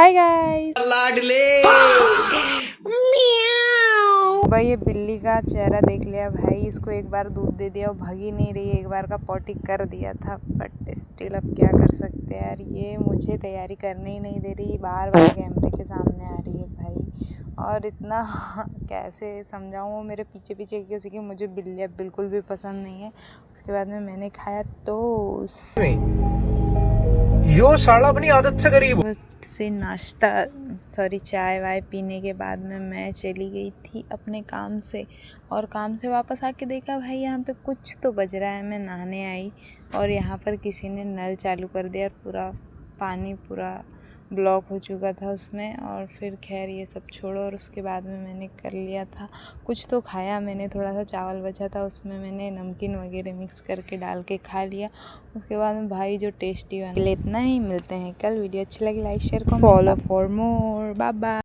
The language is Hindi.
हाय गाइस, लाडले भाई ये बिल्ली का चेहरा देख लिया भाई। इसको एक बार दूध दे दिया, वो भाग ही नहीं रही। एक बार का पॉटी कर दिया था, बट स्टिल अब क्या कर सकते हैं यार। ये मुझे तैयारी करने ही नहीं दे रही, बार बार कैमरे के सामने आ रही है भाई। और इतना कैसे समझाऊँ, वो मेरे पीछे पीछे क्योंकि मुझे बिल्लियाँ बिल्कुल भी पसंद नहीं है। उसके बाद में मैंने खाया तो यो साला अपनी आदत से गरीब से नाश्ता चाय वाय पीने के बाद में मैं चली गई थी अपने काम से। और काम से वापस आके देखा भाई यहाँ पे कुछ तो बज रहा है। मैं नहाने आई और यहाँ पर किसी ने नल चालू कर दिया और पूरा पानी पूरा ब्लॉक हो चुका था उसमें। और फिर खैर ये सब छोड़ो, और उसके बाद में मैंने कर लिया था कुछ तो खाया मैंने। थोड़ा सा चावल बचा था, उसमें मैंने नमकीन वगैरह मिक्स करके डाल के खा लिया। उसके बाद में भाई जो टेस्टी बना। इतना ही, मिलते हैं कल। वीडियो अच्छी लगी like share comment follow for more. Bye bye.